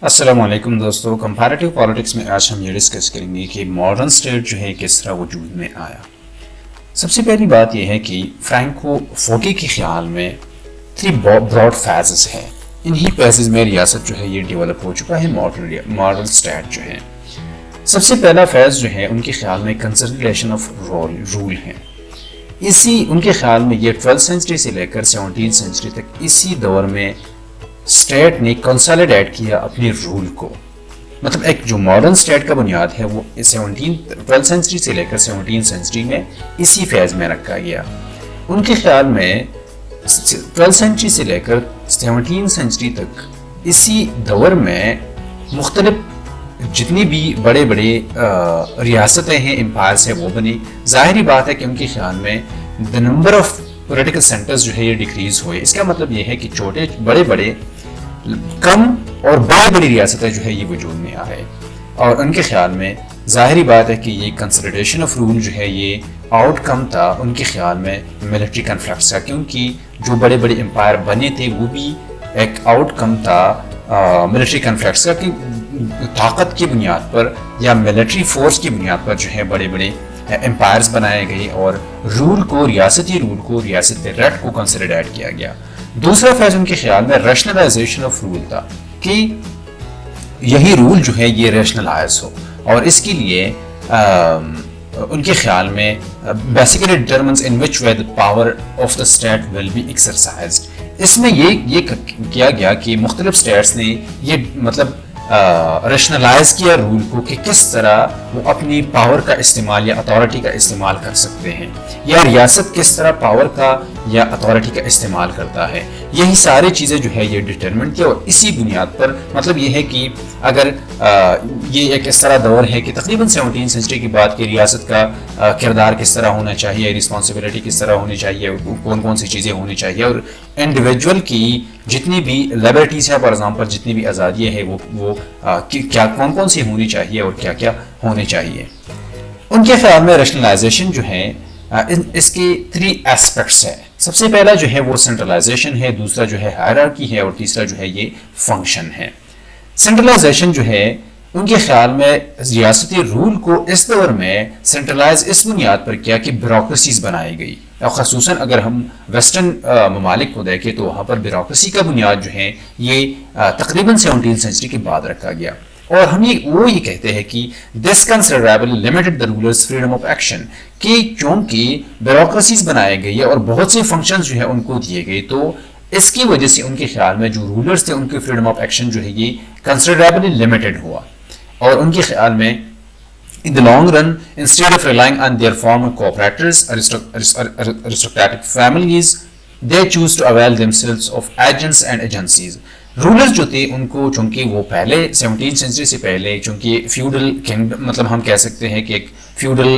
السلام علیکم دوستو، کمپیریٹیو پالیٹکس میں آج ہم یہ ڈسکس کریں گے کہ ماڈرن اسٹیٹ جو ہے کس طرح وجود میں آیا۔ سب سے پہلی بات یہ ہے کہ فرینکو فوٹی کے خیال میں 3 براڈ فیزز ہیں۔ انہی فیزز میں ریاست جو ہے یہ ڈیولپ ہو چکا ہے ماڈرن اسٹیٹ جو ہے۔ سب سے پہلا فیز جو ہے ان کے خیال میں کنسولیڈیشن آف رول ہے۔ اسی ان کے خیال میں یہ 12 سینچری سے لے کر 17 سینچری تک اسی دور میں اسٹیٹ نے کنسالیڈیٹ کیا اپنے رول کو، مطلب ایک جو ماڈرن اسٹیٹ کا بنیاد ہے وہ 12 سینچری سے لے کر 17 سینچری میں اسی فیز میں رکھا گیا۔ ان کے خیال میں 12 سینچری سے لے کر 17 سینچری تک اسی دور میں مختلف جتنی بھی بڑے بڑے ریاستیں ہیں، امپائرز ہیں، وہ بنی۔ ظاہری بات ہے کہ ان کے خیال میں the number of political centres جو ہے یہ ڈیکریز ہوئے۔ اس کا مطلب یہ ہے کہ چھوٹے بڑے کم اور بڑی ریاستیں جو ہے یہ وجود میں آئے، اور ان کے خیال میں ظاہری بات ہے کہ یہ کنسولیڈیشن آف رول جو ہے یہ آؤٹ کم تھا ان کے خیال میں ملٹری کنفلکٹس کا، کیونکہ جو بڑے امپائر بنے تھے وہ بھی ایک آؤٹ کم تھا ملٹری کنفلکٹس کا، کہ طاقت کی بنیاد پر یا ملٹری فورس کی بنیاد پر جو ہے بڑے امپائرز بنائے گئے اور ریاستی رول کو ریاست رٹ کو کنسولیڈیٹ کیا گیا۔ دوسرا فیز ان کے خیال میں ریشنلائزیشن آف رول تھا، کہ یہی رول جو ہے یہ ریشنلائز ہو، اور اس کے لیے ان کے خیال میں basically determines in which way the power of the state will be exercised۔ اس میں یہ کیا گیا کہ مختلف اسٹیٹس نے یہ مطلب ریشنلائز کیا رول کو، کہ کس طرح وہ اپنی پاور کا استعمال یا اتھارٹی کا استعمال کر سکتے ہیں، یا ریاست کس طرح پاور کا یا اتھارٹی کا استعمال کرتا ہے۔ یہی ساری چیزیں جو ہے یہ ڈٹرمنٹ کیا، اور اسی بنیاد پر مطلب یہ ہے کہ اگر یہ ایک اس طرح دور ہے کہ تقریباً 17 سینچری کی بات کی ریاست کا کردار کس طرح ہونا چاہیے، رسپانسبلٹی کس طرح ہونی چاہیے، کون سی چیزیں ہونی چاہیے، اور انڈیویجول کی جتنی بھی لبرٹیز ہیں، فار ایگزامپل جتنی بھی آزادیاں ہیں وہ کیا کون سی ہونی چاہیے اور کیا ہونے چاہیے۔ ان کے خیال میں ریشنلائزیشن جو ہے اس کے 3 ایسپیکٹس ہیں۔ سب سے پہلا جو ہے وہ سینٹرلائزیشن ہے، دوسرا جو ہے ہائرارکی ہے، اور تیسرا جو ہے یہ فنکشن ہے۔ سینٹرلائزیشن جو ہے ان کے خیال میں ریاستی رول کو اس دور میں سینٹرلائز اس بنیاد پر کیا کہ بیوروکریسیز بنائی گئی، اور خصوصاً اگر ہم ویسٹرن ممالک کو دیکھیں تو وہاں پر بیوروکریسی کا بنیاد جو ہے یہ تقریباً 17 سینچری کے بعد رکھا گیا، اور ہم یہ کہتے ہیں کہ this considerably limited the rulers freedom of action, کہ چونکہ بیوروکریسیز بنائے گئی اور بہت سے فنکشنز جو ہے ان کو دیے گئے، تو اس کی وجہ سے ان کے خیال میں جو رولرز تھے ان کی فریڈم آف ایکشن جو ہے یہ کنسیڈریبلی لمیٹڈ ہوا، اور ان کے خیال میں in the long run, instead of relying on their former cooperators, aristocratic families, they choose to avail themselves of agents and agencies۔ Rulers جو تھے ان کو چونکہ وہ پہلے 17 سینچری سے پہلے چونکہ فیوڈل کنگڈم، مطلب ہم کہہ سکتے ہیں کہ ایک فیوڈل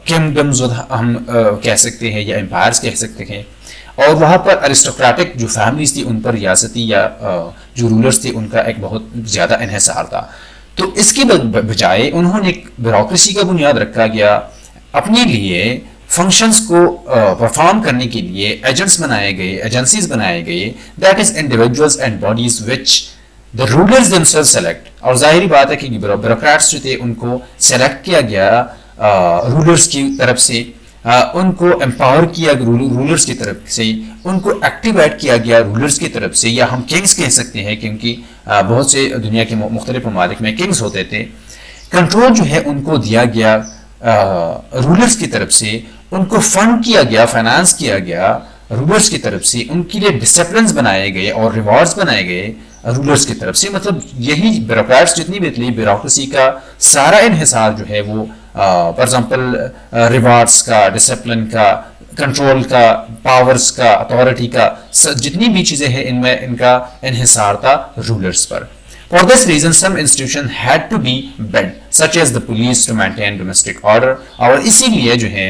کنگڈمز ہم کہہ سکتے ہیں یا امپائرز کہہ سکتے ہیں، اور وہاں پر ارسٹوکریٹک جو فیملیز تھی ان پر ریاستی یا جو رولرز تھے ان کا ایک بہت زیادہ انحصار تھا۔ تو اس کے بجائے انہوں نے بیوروکریسی کا بنیاد رکھا گیا، اپنے لیے فنکشنز کو پرفارم کرنے کے لیے ایجنٹس بنائے گئے، ایجنسیز بنائے گئے، that is individuals and bodies which the rulers themselves select۔ اور ظاہری بات ہے کہ بیوروکریٹس جو تھے ان کو سلیکٹ کیا گیا رولرز کی طرف سے، ان کو امپاور کیا رولرز کی طرف سے، ان کو ایکٹیویٹ کیا گیا رولرز کی طرف سے، یا ہم کنگز کہہ سکتے ہیں کیونکہ بہت سے دنیا کے مختلف ممالک میں کنگز ہوتے تھے۔ کنٹرول جو ہے ان کو دیا گیا رولرز کی طرف سے، ان کو فنڈ کیا گیا، فائنانس کیا گیا رولرز کی طرف سے، ان کے لیے ڈسپلنز بنائے گئے اور ریوارڈز بنائے گئے رولرز کی طرف سے۔ مطلب یہی بیوروکریٹس جتنی بھی تھی، بیوروکریسی کا سارا انحصار جو ہے وہ فار ایگزامپل ریوارڈز کا، ڈسپلن کا، کنٹرول کا، پاورز کا، اتھارٹی کا، جتنی بھی چیزیں ہیں ان میں ان کا انحصار تھا rulers per. For this reason, some institutions had to be bent, such as the police, to maintain domestic order۔ اور اسی لیے جو ہے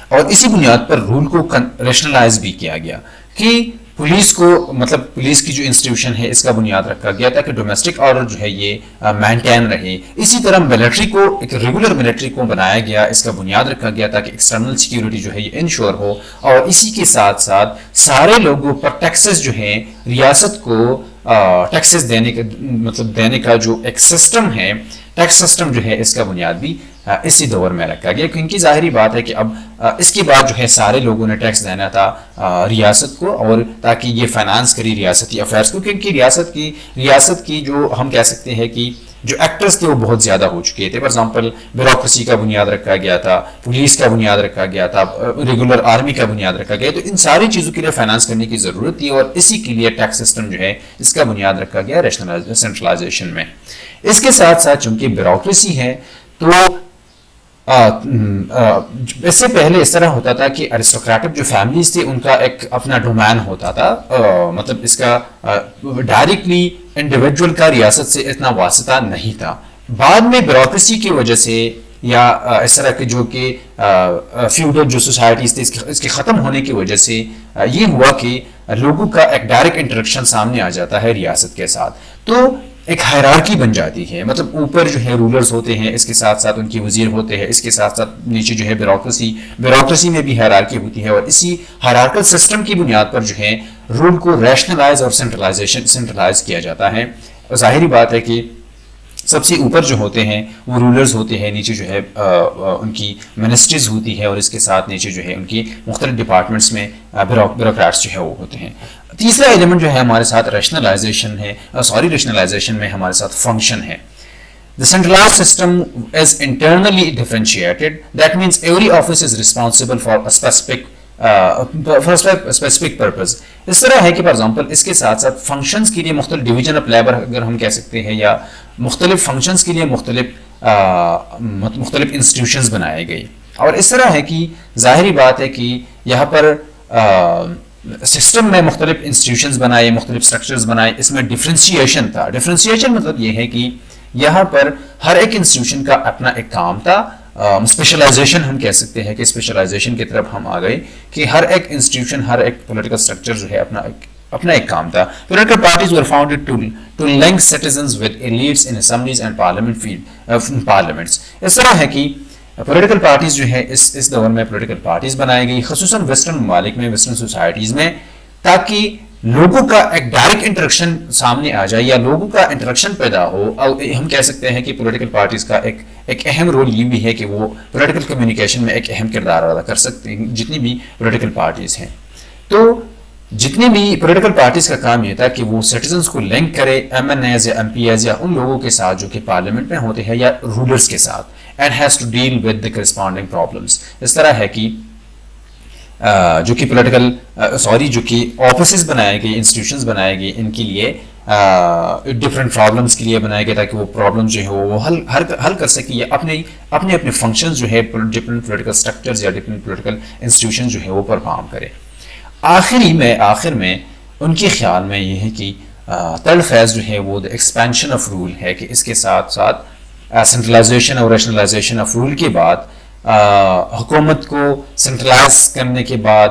اور اسی بنیاد پر رول کو ریشنلائز بھی کیا گیا، کہ پولیس کو مطلب پولیس کی جو انسٹیٹیوشن ہے اس کا بنیاد رکھا گیا تاکہ ڈومیسٹک آرڈر جو ہے یہ مینٹین رہے. اسی طرح ملٹری کو ایک ریگولر ملٹری کو بنایا گیا, اس کا بنیاد رکھا گیا تاکہ ایکسٹرنل سیکیورٹی جو ہے یہ انشور ہو, اور اسی کے ساتھ ساتھ سارے لوگوں پر ٹیکسز جو ہیں ریاست کو ٹیکسز دینے کا جو ایک سسٹم ہے, ٹیکس سسٹم جو ہے اس کا بنیاد بھی اسی دور میں رکھا گیا, کیونکہ ظاہری بات ہے کہ اب اس کے بعد جو ہے سارے لوگوں نے ٹیکس دینا تھا ریاست کو, اور تاکہ یہ فائنانس کری ریاستی افیئرس کو, کیونکہ ریاست کی جو ہم کہہ سکتے ہیں کہ جو ایکٹرز تھے وہ بہت زیادہ ہو چکے تھے. فار ایگزامپل بیوروکریسی کا بنیاد رکھا گیا تھا, پولیس کا بنیاد رکھا گیا تھا, ریگولر آرمی کا بنیاد رکھا گیا, تو ان ساری چیزوں کے لیے فائنانس کرنے کی ضرورت تھی, اور اسی کے لیے ٹیکس سسٹم جو ہے اس کا بنیاد رکھا گیا سینٹرلائزیشن میں. اس کے ساتھ ساتھ چونکہ بیوروکریسی ہے تو اس سے پہلے اس طرح ہوتا تھا کہ ارسٹوکریٹک جو فیملیز تھے ان کا ایک اپنا ڈومین ہوتا تھا, مطلب اس کا ڈائریکٹلی انڈیویجول کا ریاست سے اتنا واسطہ نہیں تھا. بعد میں بیوروکریسی کی وجہ سے یا اس طرح کے جو کہ فیوڈل جو سوسائٹیز تھے اس کے ختم ہونے کی وجہ سے یہ ہوا کہ لوگوں کا ایک ڈائریکٹ انٹریکشن سامنے آ جاتا ہے ریاست کے ساتھ, تو ایک ہائرارکی بن جاتی ہے. مطلب اوپر جو ہے رولرز ہوتے ہیں, اس کے ساتھ ساتھ ان کی وزیر ہوتے ہیں, اس کے ساتھ ساتھ نیچے جو ہے بیوروکریسی میں بھی ہائرارکی ہوتی ہے, اور اسی ہائرارکل سسٹم کی بنیاد پر جو ہے رول کو ریشنلائز اور سینٹرلائز کیا جاتا ہے. ظاہری بات ہے کہ سب سے اوپر جو ہوتے ہیں وہ رولرز ہوتے ہیں, نیچے جو ہے ان کی منسٹریز ہوتی ہے, اور اس کے ساتھ نیچے جو ہے ان کی مختلف ڈپارٹمنٹس میں بیوروکریٹس جو ہے وہ ہوتے ہیں. تیسرا ایلیمنٹ جو ہے ہمارے ساتھ ریشنلائزیشن میں ہمارے ساتھ فنکشن ہے. The centralized system is internally differentiated. That means every office is responsible for a specific purpose. اس طرح ہے کہ فار ایگزامپل اس کے ساتھ ساتھ فنکشنز کے لیے مختلف ڈویژن آف لیبر اگر ہم کہہ سکتے ہیں, یا مختلف فنکشنز کے لیے مختلف انسٹیٹیوشنز بنائے گئے. اور اس طرح ہے کہ ظاہری بات ہے کہ یہاں پر سسٹم میں مختلف انسٹیٹیوشنز بنائے, مختلف اسٹرکچرز بنائے, اس میں ڈفرینسیشن تھا. ڈفرینسیشن مطلب یہ ہے کہ یہاں پر ہر ایک انسٹیٹیوشن کا اپنا ایک کام تھا. اسپیشلائزیشن ہم کہہ سکتے ہیں کہ اسپیشلائزیشن کی طرف ہم آ گئے کہ ہر ایک انسٹیٹیوشن, ہر ایک پولیٹیکل اسٹرکچر جو ہے اپنا ایک کام تھا. Political parties were founded to link citizens with elites in assemblies and parliaments. اس طرح ہے کہ پولیٹیکل پارٹیز جو ہے اس دور میں پولیٹیکل پارٹیز بنائی گئی, خصوصاً ویسٹرن ممالک میں, ویسٹرن سوسائٹیز میں, تاکہ لوگوں کا ایک ڈائریکٹ انٹریکشن سامنے آ جائے یا لوگوں کا انٹریکشن پیدا ہو. اور ہم کہہ سکتے ہیں کہ پولیٹیکل پارٹیز کا ایک اہم رول یہ بھی ہے کہ وہ پولیٹیکل کمیونیکیشن میں ایک اہم کردار ادا کر سکتے ہیں جتنی بھی پولیٹیکل پارٹیز ہیں. تو جتنی بھی پولیٹیکل پارٹیز کا کام یہ تھا کہ وہ سٹیزنز کو لنک کرے ایم این ایز یا ایم پی ایز یا ان لوگوں کے ساتھ جو کہ پارلیمنٹ میں ہوتے ہیں یا رولرز کے ساتھ, and has to deal with the corresponding problems. اس طرح ہے کہ جو کہ جو کہ آفیسز بنائے گئے, انسٹیٹیوشنز بنائے گئے, ان کے لیے ڈفرینٹ پرابلمس کے لیے بنائے گئے تاکہ وہ پرابلم جو ہے وہ حل کر سکے, یا اپنے فنکشنز جو ہے ڈفرینٹ پولیٹیکل اسٹرکچرز یا ڈفرینٹ پولیٹیکل انسٹیٹیوشن جو ہے وہ پرفارم کرے. آخر میں ان کے خیال میں یہ ہے کہ تھرڈ فیز جو ہے وہ ایکسپینشن آف رول ہے, کہ اس کے ساتھ ساتھ سینٹرلائزیشن اور ریشنلائزیشن آف رول کے بعد حکومت کو سینٹرلائز کرنے کے بعد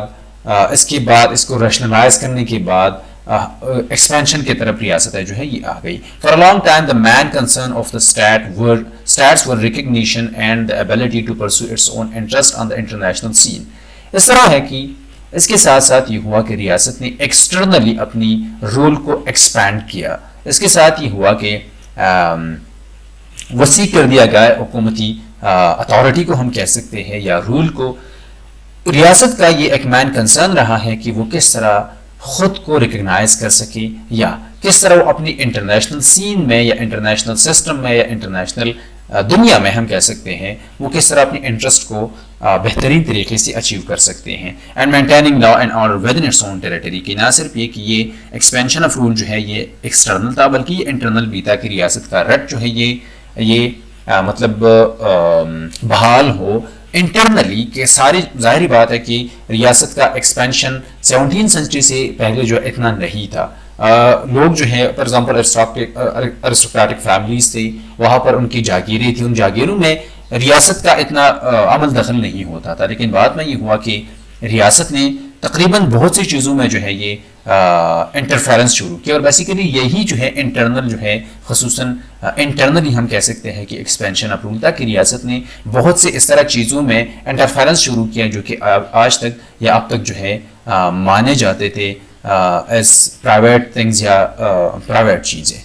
اس کو ریشنلائز کرنے کے بعد ایکسپینشن کی طرف ریاستیں جو ہے یہ آ گئی. For a long time the main concern of the states were recognition and the ability to pursue its own interest on the international scene. اس طرح ہے کہ اس کے ساتھ ساتھ یہ ہوا کہ ریاست نے ایکسٹرنلی اپنی رول کو ایکسپینڈ کیا. اس کے ساتھ یہ ہوا کہ وسیع کر دیا گیا حکومتی اتھارٹی کو ہم کہہ سکتے ہیں یا رول کو. ریاست کا یہ ایک مین کنسرن رہا ہے کہ وہ کس طرح خود کو ریکگنائز کر سکے, یا کس طرح وہ اپنی انٹرنیشنل سین میں یا انٹرنیشنل سسٹم میں یا انٹرنیشنل دنیا میں ہم کہہ سکتے ہیں وہ کس طرح اپنی انٹرسٹ کو بہترین طریقے سے اچیو کر سکتے ہیں. And maintaining law and order with in its own territory, کہ نہ صرف یہ کہ یہ ایکسپینشن آف رول جو ہے یہ ایکسٹرنل تھا بلکہ یہ انٹرنل بھی تھا کہ ریاست کا رٹ جو ہے یہ مطلب بحال ہو انٹرنلی. کہ ساری ظاہری بات ہے کہ ریاست کا ایکسپینشن 17 سینچری سے پہلے جو اتنا نہیں تھا. لوگ جو ہے فار ایگزامپل ارسٹوکریٹک فیملیز تھی, وہاں پر ان کی جاگیریں تھیں, ان جاگیروں میں ریاست کا اتنا عمل دخل نہیں ہوتا تھا. لیکن بعد میں یہ ہوا کہ ریاست نے تقریباً بہت سی چیزوں میں جو ہے یہ انٹرفیرنس شروع کیا، اور بیسیکلی یہی جو ہے انٹرنل جو ہے خصوصاً انٹرنلی ہم کہہ سکتے ہیں کہ ایکسپینشن آف رول، تاکہ ریاست نے بہت سے اس طرح چیزوں میں انٹرفیرنس شروع کیا جو کہ آج تک یا اب تک جو ہے مانے جاتے تھے ایز پرائیویٹ تھنگز یا پرائیویٹ چیزیں.